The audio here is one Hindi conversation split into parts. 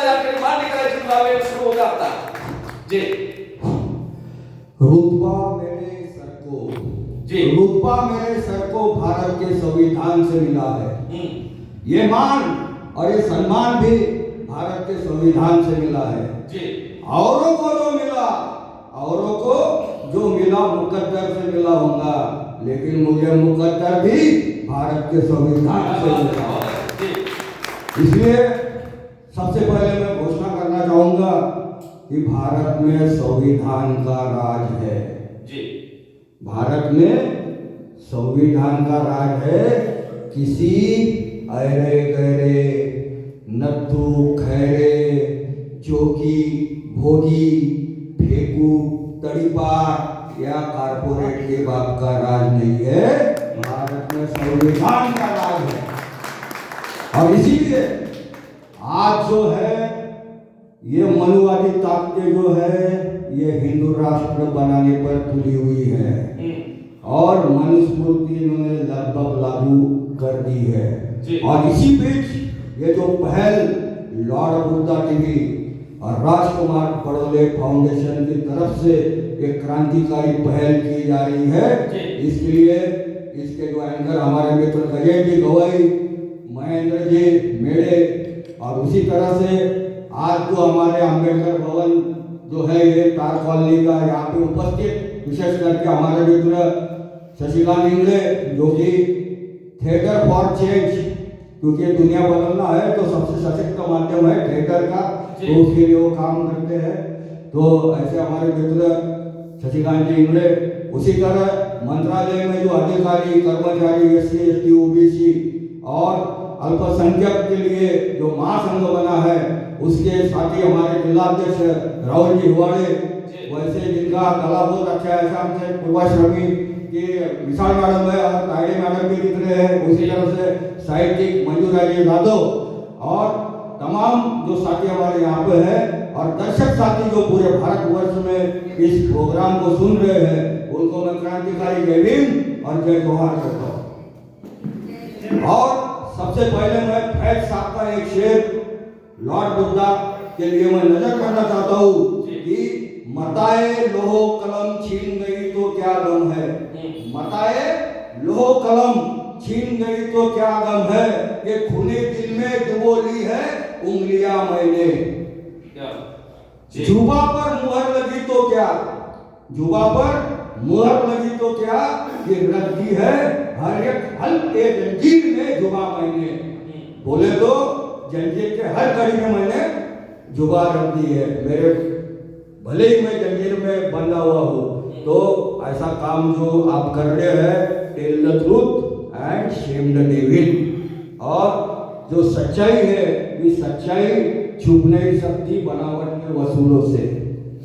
याकडे मान्य करायची तुला वेळ सुरू होता आता जी रुतबा मेरे सर को जी रुतबा मेरे सर को भारत के संविधान से मिला है। ये मान और ये सम्मान भी भारत के संविधान से मिला है जी। औरों को जो मिला, औरों को जो मिला मुकद्दर से मिला होगा, लेकिन मुझे मुकद्दर भी भारत के संविधान से मिला। इसलिए सबसे पहले मैं घोषणा करना चाहूंगा कि भारत में संविधान का राज है जी। भारत में संविधान का राज है। किसी अरे गहरे नत्थु खैरे जोगी भोगी फेंकू तड़ीपा या कारपोरेट के बाप का राज नहीं है। भारत में संविधान का राज है और इसीलिए आज जो है ये मनुवादी ताकतें जो है ये हिंदू राष्ट्र बनाने पर तुली हुई है और मनुस्मृति इन्होंने लगभग लागू कर दी है। और इसी बीच ये जो पहल लॉर्ड बुद्धा टीवी और राजकुमार बड़ोले फाउंडेशन की तरफ से एक क्रांतिकारी पहल की जा रही है, इसके लिए इसके जो एंकर हमारे मित्र गजेंद्र जी गवई, महेंद्र जी मेड़े और उसी तरह से आज जो हमारे अंबेडकर भवन जो है ये तार कॉलोनी का यहाँ पे उपस्थित विशेष करके हमारे मित्र शशिकांत इंगले जो कि थिएटर फॉर चेंज, क्योंकि दुनिया बदलना है तो सबसे सशक्त माध्यम है थिएटर का, तो उसके लिए वो काम करते हैं। तो ऐसे हमारे मित्र शशिकांत जी इंगले, उसी तरह मंत्रालय में जो अधिकारी कर्मचारी SC ST OBC और अल्पसंख्यक के लिए जो महासंघ बना है उसके साथ ही हमारे जिलाध्यक्ष राहुल जी हुआड़े, वैसे जिनका कला बहुत अच्छा है, ऐसा हमसे पूर्वाश्रमी की विशाल मैडम है और ताइडे मैडम भी दिख रहे हैं, उसी तरह से साहित्यिक मंजूरा जी यादव और तमाम जो साथी हमारे यहाँ पे है और दर्शक साथी जो पूरे भारतवर्ष में इस प्रोग्राम को सुन रहे हैं उनको मैं क्रांतिकारी जय भीम और जय जोहार करता हूँ। और सबसे पहले मैं फैज साहब का एक शेर लॉर्ड बुद्धा के लिए मैं नजर करना चाहता हूँ कि मताए लोहो कलम छीन गई तो क्या गम है। मताए लोहो कलम छीन गई तो क्या गम है, ये खूने दिल में डुबो ली है उंगलियां मैंने। जुबा पर मुहर लगी तो क्या, जुबा पर मुहर लगी तो क्या, ये रख दी है हर एक हल्के जंजीर में जुबा मैंने। बोले तो जंजीर के हर कड़ी में मैंने जुबा रख दी है, मेरे भले ही मैं जंजीर में बंधा हुआ हूँ। तो ऐसा काम जो आप कर रहे हैं, tell the truth and shame the devil. और जो सच्चाई है ये सच्चाई छुप नहीं सकती बनावट के वसूलों से,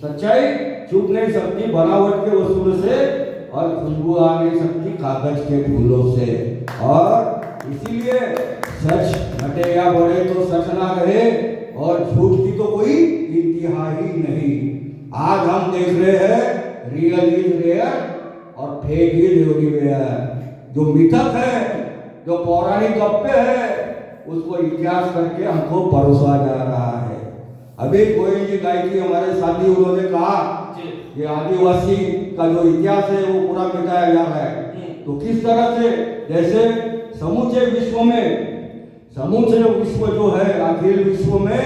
सच्चाई छुप नहीं सकती बनावट के वसूलों से और खुशबू आ नहीं सकती कागज के फूलों से। और इसीलिए सच घटे या बढ़े तो सच ना रहे और झूठ की तो कोई इंतहा ही नहीं। आज हम देख रहे हैं रियल इज रेयर और फेक इज एवरीवेयर। जो मिथक है, जो पौराणिक गप्पे है, उसको इतिहास करके हमको परोसा जा रहा है। अभी कोई जी गायकी हमारे साथी उन्होंने कहा ये आदिवासी का जो इतिहास है वो पूरा मिटाया जा रहा है। तो किस तरह से, जैसे समूचे विश्व जो है, अखिल विश्व में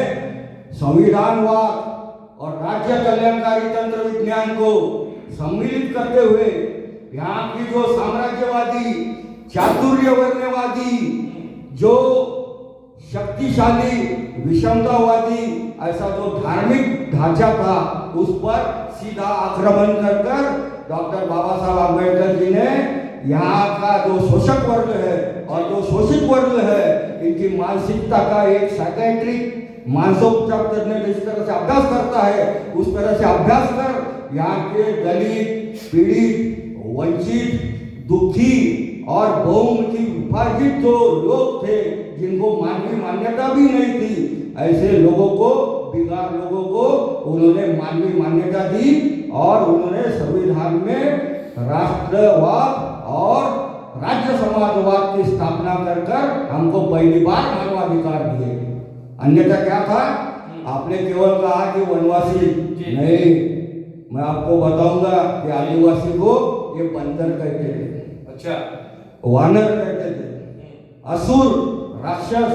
संविधानवाद और राज्य कल्याणकारी तंत्र विज्ञान को सम्मिलित करते हुए यहाँ की जो साम्राज्यवादी चातुर्य वर्णवादी जो शक्तिशाली विषमतावादी ऐसा जो धार्मिक ढांचा था उस पर सीधा आक्रमण कर डॉक्टर बाबा साहब अम्बेडकर जी ने यहाँ का जो शोषक वर्ग है और जो शोषित वर्ग है इनकी मानसिकता का एक साइकेट्रिक मानसोपचार तज्ञ जिस तरह से अभ्यास करता है उस तरह से अभ्यास कर यहाँ के दलित पीड़ित वंचित दुखी और बहुमुखी विभाजित जो लोग थे जिनको मानवीय मान्यता भी नहीं थी, ऐसे लोगों को, बिगाड़ लोगों को उन्होंने मानवीय मान्यता दी और उन्होंने संविधान में राष्ट्रवाद और राज्य समाजवाद की स्थापना कर हमको पहली बार मानवाधिकार दिए। अन्यथा क्या था आपने केवल कहा कि वनवासी, जी। नहीं, मैं आपको बताऊंगा कि आदिवासी को ये बंदर कहते थे, अच्छा। वानर कहते थे, असुर, राक्षस।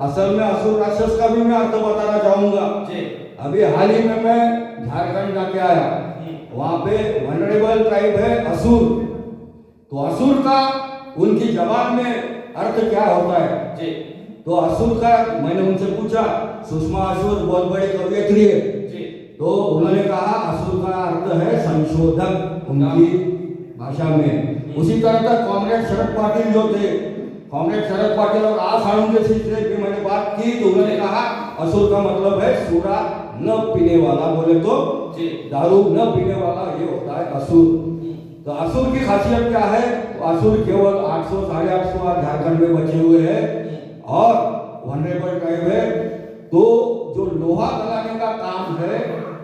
असल में असुर राक्षस का भी मैं अर्थ बताना चाहूंगा। जी। अभी हाल ही में मैं झारखंड जाके आया, वहां पे वनरेबल ट्राइब है असुर। तो असुर का उनकी जबान में अर्थ क्या होता है? जी। तो असुर का मैंने उनसे पूछा, सुषमा असुर बहुत बड़ी कवयित्री है, जी। तो उन्होंने कहा असुर का अर्थ है संशोधक उनकी भाषा में। उसी तरह का कॉमरेड शरद पाटिल जो थे, कॉमरेड शरद पाटिल और आ साळुंखे से भी मैंने बात की, तो उन्होंने कहा असुर का मतलब है सूरा न पीने वाला, बोले तो जी। दारू न पीने वाला, ये होता है असुर। तो असुर की खासियत क्या है? तो असुर केवल 800 850 आज झारखंड में बचे हुए हैं और वनरेबल ट्राइब है। तो जो लोहा गलाने का काम है,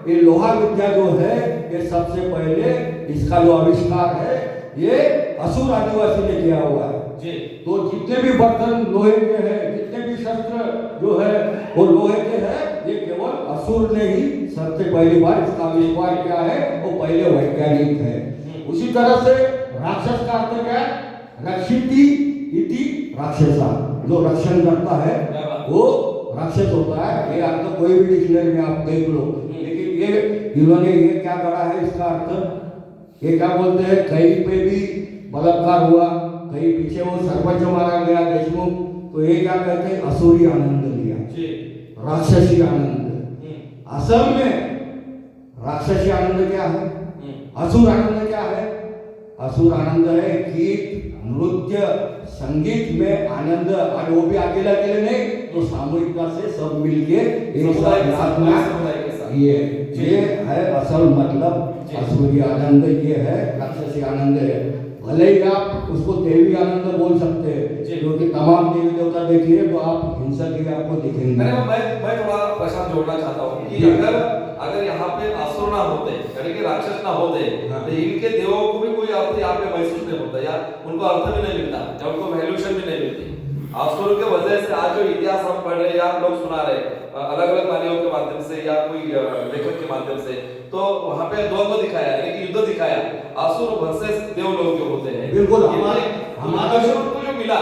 ये लोहा विद्या जो है, ये सबसे पहले इसका जो आविष्कार है ये असुर आदिवासी ने किया हुआ है। जी। तो जितने भी बर्तन लोहे के हैं, जितने भी शस्त्र जो है वो लोहे के हैं, ये केवल असुर ने ही सबसे पहली बार इसका आविष्कार किया है, वो पहले वैज्ञानिक है। उसी तरह से राक्षस का अर्थ क्या है? रक्षिति इति राक्षसा, जो रक्षण करता है वो राक्षस होता है। ये अर्थ कोई भी डिक्शनरी में आप देख लो, लेकिन ये इन्होंने ये क्या करा है इसका अर्थ, ये क्या बोलते हैं, कहीं पे भी बलात्कार हुआ, कहीं पीछे वो सरपंच मारा गया देशमुख, तो ये क्या कहते हैं, असुरी आनंद लिया, राक्षसी आनंद। असल में राक्षसी आनंद क्या है? असुर आनंद क्या है? असुर आनंद है गीत, नृत्य, संगीत में आनंद, और वो भी अकेले अकेले नहीं, तो सामूहिकता से सब मिलके एक साथ नाचना, ये है असल मतलब असुरी आनंद, ये है राक्षसी आनंद है। भले ही आप उसको देवी आनंद बोल सकते हैं, क्योंकि तमाम देवी देवता देखिए तो आप हिंसक ही आपको दिखेंगे। मैं थोड़ा प्रश्न जोड़ना चाहता हूँ कि अगर यहाँ पे असुर ना होते, यानी कि राक्षस ना होते, तो इनके देवों को भी कोई अर्थ यहाँ पे महसूस नहीं होता, या उनको अर्थ भी नहीं मिलता, या उनको वैल्यूएशन भी नहीं मिलती। असुर के वजह से आज जो इतिहास हम पढ़ रहे हैं या लोग सुना रहे अलग अलग वाणियों के माध्यम से या कोई लेखक के माध्यम से, तो वहाँ पे द्वंद्व दिखाया, यानी कि युद्ध दिखाया, असुर वर्सेस देव लोग जो होते हैं। बिल्कुल हमारे को जो मिला,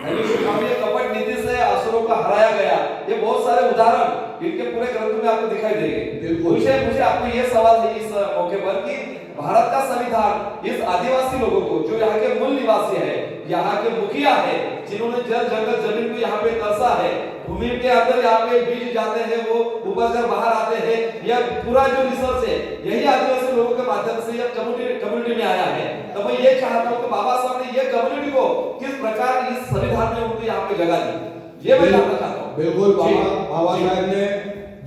ये कपट नीति से असुरों का हराया गया, ये बहुत सारे उदाहरण इनके पूरे ग्रंथ में आपको दिखाई देंगे। मुझे आपको ये सवाल है इस मौके पर कि भारत का संविधान इस आदिवासी लोगों को, जो यहाँ के मूल निवासी है, यहाँ के मुखिया है, जिन्होंने जल जंगल जमीन को यहाँ पे तरसा है, भूमि के अंदर यहाँ पे बीज जाते हैं, वो उपज कर बाहर आते हैं, यह पूरा जो रिसर्च है यही आदिवासी लोगों के माध्यम से यह कम्युनिटी में आया है। तो मैं ये चाहता हूँ कि बाबा साहब ने ये कम्युनिटी को किस प्रकार इस संविधान में उनको यहाँ पे जगह दी, ये मैं जानना चाहता हूँ। बिल्कुल, बाबा साहब ने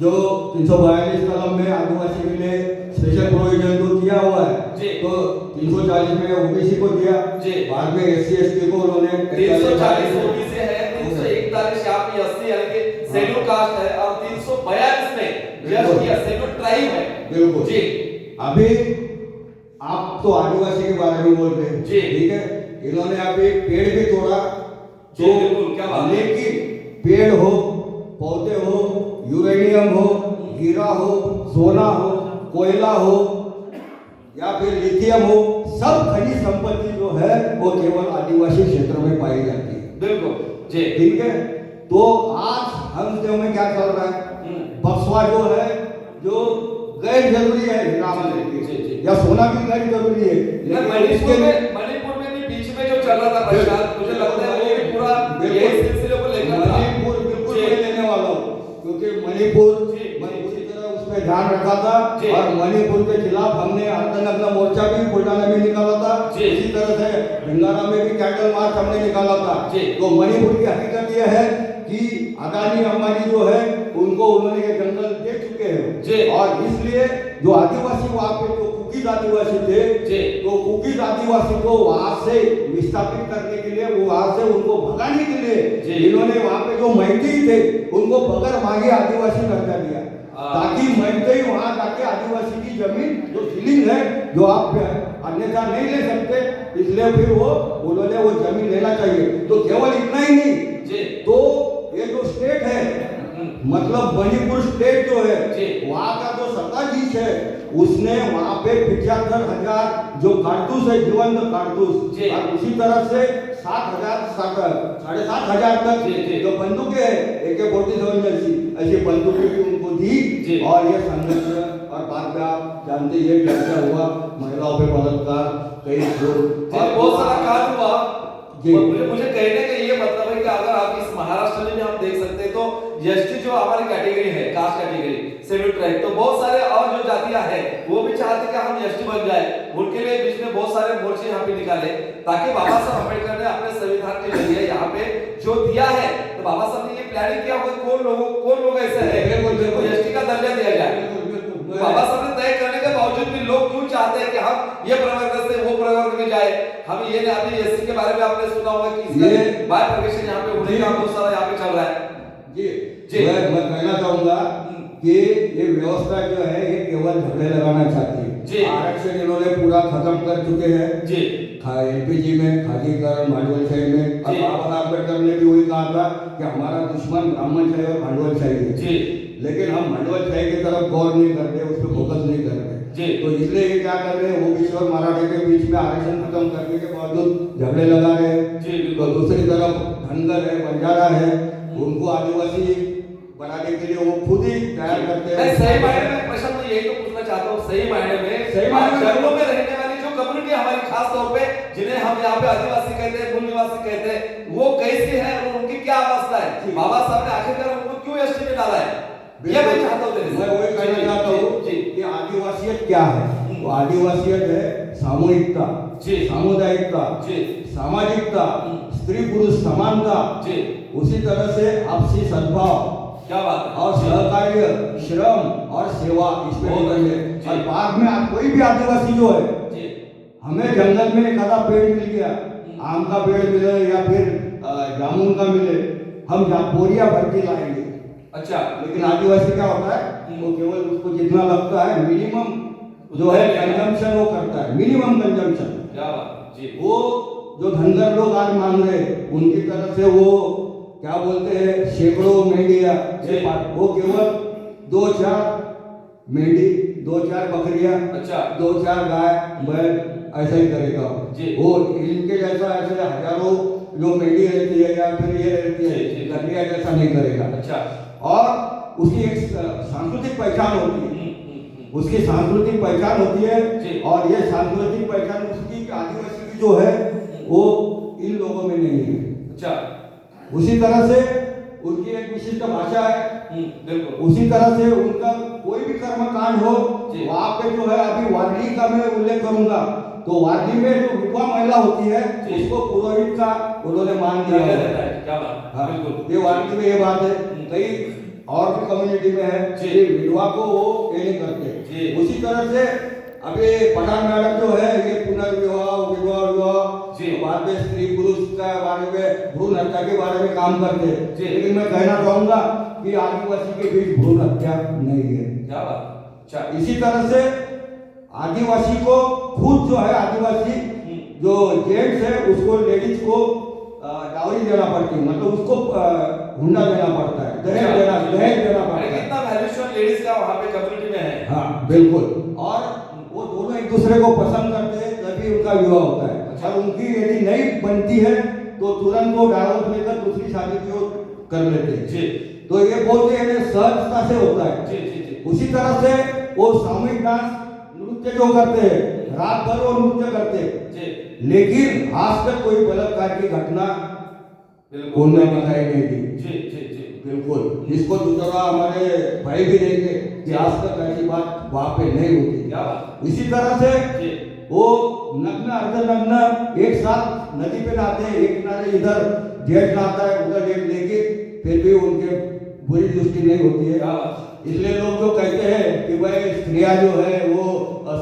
जो 342 कलम में आदिवासी के लिए स्पेशल प्रोविजन तो किया हुआ है, तो 340 में ओबीसी को दिया, बाद में एससी एसटी को उन्होंने 340 ओबीसी है, 341 यहाँ पे एससी यानी कि शेड्यूल कास्ट है, और 342 में जस्ट किया शेड्यूल ट्राइब है। बिल्कुल जी। अभी आप तो आदिवासी के बारे में बोल रहे हैं, ठीक है, इन्होंने अभी पेड़ भी तोड़ा, तो बिल्कुल क्या बात, लेकिन पेड़ हो, पौधे हो, यूरेनियम हो, हीरा हो, सोना हो, कोयला हो या फिर लिथियम हो, सब खनिज संपत्ति जो है वो केवल आदिवासी क्षेत्र में पाई जाती है। बिल्कुल जी, ठीक है। तो आज हम देव में क्या चल रहा है, बक्सवा जो है, जो गैर जरूरी है हीरा या सोना भी गैर जरूरी है, मणिपुर में भी बीच में जो चल रहा था प्रशांत, मुझे लगता है वो भी पूरा यही सिलसिले को लेकर था। मणिपुर बिल्कुल लेने वाला हूँ, क्योंकि मणिपुर पूरी तरह उसमें ध्यान रखा था, और मणिपुर के खिलाफ हमने अर्धनग्न मोर्चा भी बुलढाना में निकाला था, इसी तरह से भिंगारा में भी कैंडल मार्च हमने निकाला था। तो मणिपुर की हकीकत यह है कि अदानी अंबानी जो है उनको उन्होंने ये जंगल दे चुके हैं, और इसलिए जो आदिवासी वहाँ पे जो कुकीज आदिवासी थे, तो कुकीज आदिवासी को वहाँ से विस्थापित करने के लिए, वो वहाँ से उनको भगाने के लिए इन्होंने वहाँ पे जो मैतेई थे उनको बगैर मांगे आदिवासी दर्जा दिया, ताकि मैतेई वहाँ जाके आदिवासी की जमीन जो सीलिंग है, जो आप अन्यथा नहीं ले सकते, इसलिए फिर वो उन्होंने वो जमीन लेना चाहिए। तो केवल इतना ही नहीं, तो ये जो स्टेट है मतलब मणिपुर स्टेट जो है जी। वहाँ का जो सत्ताधीश है उसने वहाँ पे 75,000 जो कारतूस है जीवंत कारतूस जी। और उसी तरह से 7,000 तक जी, जी। जो बंदूकें है AK-47 जैसी ऐसी बंदूकें भी उनको जी। दी और ये संघर्ष और बाद में आप जानते ही हैं क्या हुआ, महिलाओं पे बलात्कार कई लोग और बहुत सारा कांड हुआ। जी। और मुझे कहने का ये मतलब है कि अगर आप इस महाराष्ट्र में भी हम देख सकते हैं तो एसटी जो हमारी कैटेगरी है, कास्ट कैटेगरी, शेड्यूल ट्राइब, तो बहुत सारे और जो जातियां हैं वो भी चाहते हैं कि हम एसटी बन जाए। उनके लिए बीच में बहुत सारे मोर्चे यहाँ पे निकाले ताकि बाबा साहब अम्बेडकर ने अपने संविधान के जरिए यहाँ पे जो दिया है, तो बाबा साहब ने ये प्लानिंग किया होगा कौन लोग ऐसे है जिनको एसटी का दर्जा दिया जाए। बाबा साहब ने तय करने के बावजूद भी लोग क्यों चाहते हैं कि हम ये प्रवर्ग से वो प्रवर्ग में जाए। हम ये ना अभी एससी के बारे में आपने सुना होगा कि इसका बायफर्केशन यहाँ पे होने का बहुत सारा यहाँ पे चल रहा है। जी मैं कहना चाहूंगा कि ये व्यवस्था जो है ये केवल झगड़े लगाना चाहती जी। है। आरक्षण इन्होंने पूरा खत्म कर चुके हैं जी। एलपीजी में, खादीकरण, भांडवलशाही में। और जी। बाबा साहब अम्बेडकर ने भी वही कहा था कि हमारा दुश्मन ब्राह्मणशाही और भांडवलशाही है। जी। लेकिन हम भांडवलशाही की तरफ गौर नहीं करते, उस पर फोकस नहीं कर रहे। जी। तो इसलिए ये क्या कर रहे हैं, ओबीसी और मराठे के बीच में आरक्षण खत्म करने के बावजूद झगड़े लगा रहे हैं। जी, तो बिल्कुल। दूसरी तरफ धनगर है, बंजारा है, उनको आदिवासी बनाने के लिए वो खुद ही तैयार करते नहीं, हैं। सही मायने में प्रश्न मैं यही तो पूछना चाहता हूँ, सही मायने में जंगलों में रहने वाली जो कम्युनिटी हमारी खास तौर पे जिन्हें हम यहाँ पे आदिवासी कहते हैं, मूल निवासी कहते हैं, वो कैसी है और उनकी क्या अवस्था है। बाबा साहब ने आखिरकार उनको क्यों एसटी में डाला है, ये मैं चाहता हूँ। मैं वही कहना चाहता हूँ कि आदिवासियत क्या है। तो आदिवासियत है सामूहिकता, सामुदायिकता, सामाजिकता, स्त्री पुरुष समानता, उसी तरह से आपसी सद्भाव, क्या बात है, और सहकार्य, श्रम और सेवा, इसमें और बाद में आप कोई भी आदिवासी जो है, हमें जंगल में एक आधा पेड़ मिल गया, आम का पेड़ मिले या फिर जामुन का मिले, हम बोरिया भर के लाएंगे। अच्छा। लेकिन आदिवासी क्या होता है, वो केवल उसको जितना लगता है मिनिमम जो है कंजम्पशन वो करता है, मिनिमम कंजम्पशन। क्या बात जी। वो जो धनगर लोग आज मांग रहे उनकी तरफ से वो क्या बोलते हैं सैकड़ों मेंढिया, वो केवल 2-4 मेंढी, 2-4 बकरियां, अच्छा, 2-4 गाय बैल ऐसा ही करेगा वो। इनके जैसा ऐसे हजारों जो मेंढी रहती है या फिर ये रहती है गठरिया जैसा नहीं करेगा। अच्छा। और उसकी एक सांस्कृतिक पहचान होती है, उसकी सांस्कृतिक पहचान होती है, और ये सांस्कृतिक पहचान उसकी आदिवासी की जो है वो इन लोगों में नहीं है। अच्छा। उसी तरह से उनकी एक विशिष्ट भाषा है, बिल्कुल। उसी तरह से उनका कोई भी कर्मकांड हो वहाँ पे जो है, अभी वारली का मैं उल्लेख करूंगा, तो वारली में जो विधवा महिला होती है उसको पुरोहित का उन्होंने मान दिया है। क्या बात। हाँ, बिल्कुल। ये वारली में ये बात है, कई और भी कम्युनिटी में है ये विधवा को वो ये नहीं करते। उसी तरह से अभी पठान मैडम जो है ये पुनर्विवाह, विधवा विवाह, बाद में स्त्री पुरुष का बारे में, भ्रूण हत्या के बारे में काम करते हैं। लेकिन मैं कहना चाहूंगा कि आदिवासी के बीच भ्रूण हत्या नहीं है। क्या बात। अच्छा। इसी तरह से आदिवासी को खुद जो है, आदिवासी जो जेंट्स है उसको लेडीज को डावरी देना पड़ती है, मतलब उसको हुंडा देना पड़ता है, दहेज देना पड़ता है। कितना वैल्यूएशन लेडीज का वहाँ पे कम्युनिटी में है। हाँ बिल्कुल। और वो दोनों एक दूसरे को पसंद करते हैं तभी उनका विवाह होता है। और उनकी यदि नहीं बनती है तो तुरंत वो डाइवोर्स लेकर दूसरी शादी की ओर कर लेते हैं। तो ये बोलते हैं सहजता से होता है। उसी तरह से वो सामूहिक डांस नृत्य जो करते हैं, रात भर वो नृत्य करते हैं, लेकिन आज तक कोई बलात्कार की घटना उन्होंने दिखाई नहीं दी। बिल्कुल। इसको दूसरा हमारे भाई भी देंगे कि आज तक ऐसी बात वहाँ पे नहीं होती। इसी तरह से वो नग्न अर्धनग्न एक साथ नदी पे नहाते हैं, एक किनारे इधर जेट नहाता है उधर जेट, लेकिन फिर भी उनके बुरी दृष्टि नहीं होती है। इसलिए लोग जो कहते हैं कि भाई स्त्रियां जो है वो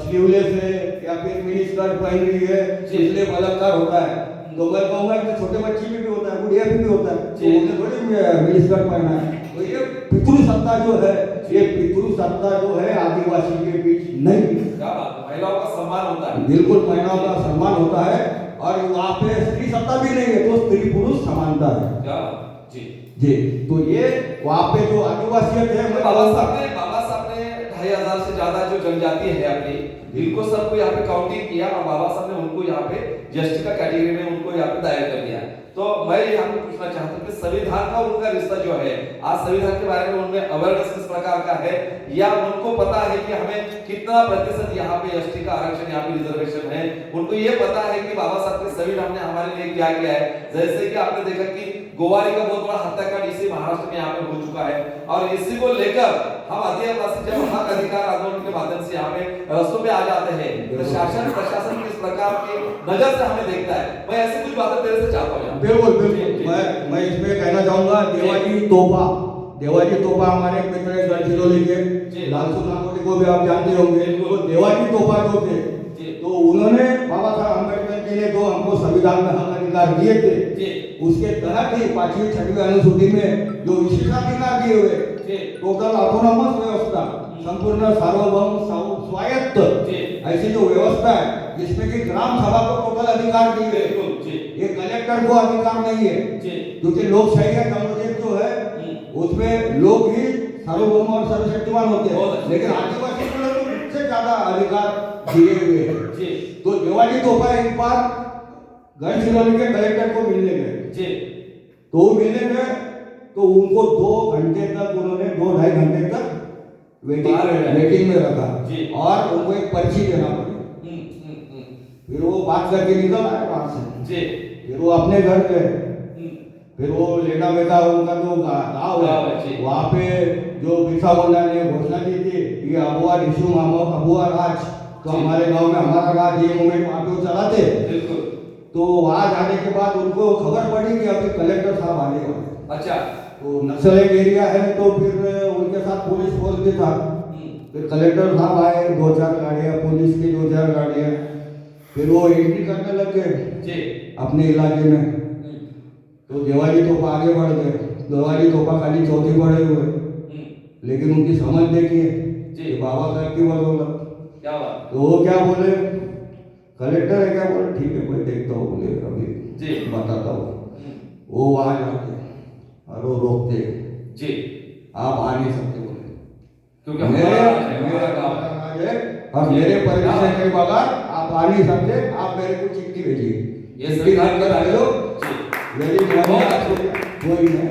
स्लीवलेस है या फिर मिनी स्कर्ट पहन रही है इसलिए बलात्कार होता है, तो मैं कहूँगा कि छोटे बच्ची में भी होता है, बुढ़िया भी होता है, तो उन्हें थोड़ी मिनी स्कर्ट पहना है। तो ये पितृ सत्ता जो है, ये पितृ सत्ता जो है आदिवासी के बीच नहीं। क्या बात है, महिलाओं का सम्मान होता है। बिल्कुल महिलाओं का सम्मान होता है, और वहाँ पे स्त्री सत्ता भी नहीं है, तो स्त्री पुरुष समानता है। क्या बात। जी। जी, तो ये वहाँ पे जो आदिवासियत है, मैं बाबा साहब ने 2,500 से ज्यादा जो जनजाति है अपनी, इनको सबको यहाँ पे काउंटिंग किया और बाबा साहब ने उनको यहाँ पे जस्ट का कैटेगरी में उनको यहाँ पे दायर कर दिया। तो मैं यहाँ पे पूछना चाहता हूँ कि संविधान का उनका रिश्ता जो है, आज संविधान के बारे में उनमें अवेयरनेस किस प्रकार का है, या उनको पता है कि हमें कितना प्रतिशत यहाँ पे एसटी का आरक्षण, यहाँ पे रिजर्वेशन है, उनको ये पता है कि बाबा साहब के संविधान ने हमारे लिए क्या किया है। जैसे कि आपने देखा कि गोवारी का बहुत बड़ा हत्याकांड इसी महाराष्ट्र में यहाँ पे हो चुका है, और इसी को लेकर हम आदिवासी जब हक अधिकार आंदोलन के माध्यम से यहाँ पे रस्तों पे आ जाते हैं, तो शासन प्रशासन किस प्रकार के नजर से हमें देखता है। मैं ऐसी कुछ बातें तेरे से चाहता हूँ। बिल्कुल बिल्कुल, मैं इसमें कहना चाहूंगा, देवाजी तोपा हमारे एक मित्र है गढ़चिरौली के, लालसू नागोटी को भी आप जानते होंगे। तो देवाजी तोपा जो थे, तो उन्होंने बाबा साहब अम्बेडकर जी ने जो हमको संविधान में हक अधिकार दिए थे, उसके तहत ही 5वीं 6वीं अनुसूची में जो विशेषाधिकार दिए हुए, टोटल ऑटोनॉमस व्यवस्था, संपूर्ण सार्वभौम स्वायत्त ऐसी जो व्यवस्था है, जिसमें कि ग्राम सभा को टोटल अधिकार दिए हुए, ये कलेक्टर को अधिकार नहीं है, क्योंकि लोकशाही का जमहूरियत जो है उसमें लोग ही सार्वभौम और सर्वशक्तिमान होते हैं, लेकिन आदिवासी को से ज्यादा अधिकार दिए हुए हैं। तो देवाजी तोपा एक बार गढ़चिरौली के कलेक्टर को मिलने गए, तो मिलने गए तो उनको 2 घंटे तक, उन्होंने 2-2.5 घंटे तक वेटिंग में रखा और उनको एक पर्ची देना पड़ी। फिर वो बात करके निकल आए वहां से, फिर वो अपने घर गए, फिर वो लेना बेटा उनका जो गाँव है, वहाँ पे जो बिरसा मुंडा ने घोषणा दी थी कि अबुआ रिशु अबुआ राज, तो हमारे गांव में हमारा राज, ये मूवमेंट वहाँ पे वो चलाते। तो वहाँ जाने के बाद उनको खबर पड़ी कि अभी कलेक्टर साहब आने वाले। अच्छा, तो नक्सलेट एरिया है, तो फिर उनके साथ पुलिस फोर्स भी था। फिर कलेक्टर साहब आए, 2-4 गाड़ियाँ पुलिस की, 2-4 गाड़ियाँ, फिर वो एंट्री करने लग गए अपने इलाके में। तो देवाजी तोपा आगे बढ़ गए, देवाजी तोपा खाली चौथी बढ़े हुए, लेकिन उनकी समझ देखिए कि बाबा साहब की बदौलत क्या बात। तो वो क्या बोले, कलेक्टर है क्या, बोले ठीक है मैं देखता हूँ, बोले अभी बताता हूँ। वो वहाँ जाते और वो रोकते, आप आ नहीं सकते बोले, क्योंकि मेरा काम है और मेरे परमिशन के बगैर आप आ नहीं सकते, आप मेरे को चिट्ठी भेजिए, ये संविधान का लो, यदि कोई है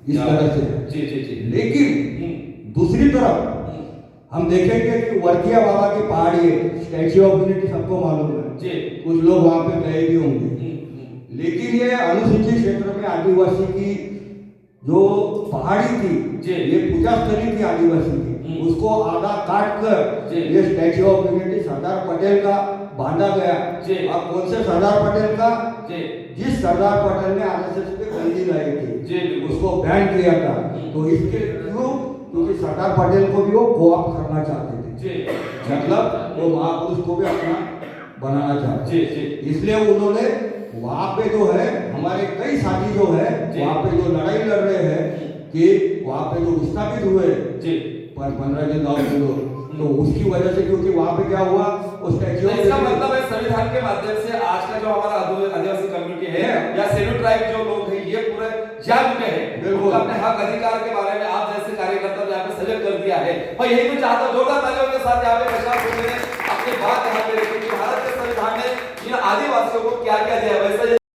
इस तरह से। लेकिन दूसरी तरफ हम देखेंगे कि वर्किया बाबा की पहाड़ी है, स्टैच्यू ऑफ यूनिटी सबको मालूम है, कुछ लोग वहाँ पे गए भी होंगे, लेकिन ये अनुसूचित क्षेत्र में आदिवासी की जो पहाड़ी थी, ये पूजा स्थली थी आदिवासी की, उसको आधा काट कर ये statue of unity Sardar Patel का बांधा गया। अब कौन से सरदार पटेल का, जिस सरदार पटेल ने आरएसएस पे बंदी लाई थी, उसको बैन किया था। तो इसके क्यों, क्योंकि सरदार पटेल को भी वो कोऑप्ट करना चाहते थे, मतलब वो महापुरुष को भी अपना बनाना चाहते थे, इसलिए उन्होंने वहाँ पे जो है हमारे कई साथी जो है वहाँ पे जो लड़ाई लड़ रहे हैं कि वहाँ पे जो विस्थापित हुए 15 गाँव के लोग, तो उसकी वजह से, क्योंकि वहाँ पे क्या हुआ, उस स्टैच्यू, इसका मतलब है संविधान के माध्यम से आज का जो हमारा आदिवासी कम्युनिटी है या शेड्यूल ट्राइब जो लोग हैं, ये पूरे जाग चुके हैं, बिल्कुल अपने हक अधिकार के बारे में आप जैसे कार्यकर्ता यहाँ पे सजग कर दिया है। मैं यही तो चाहता हूँ, जोरदार तालियों के साथ यहाँ पे प्रशासन ने अपनी बात यहाँ पे रखी कि भारत के संविधान ने इन आदिवासियों को क्या क्या दिया, वैसे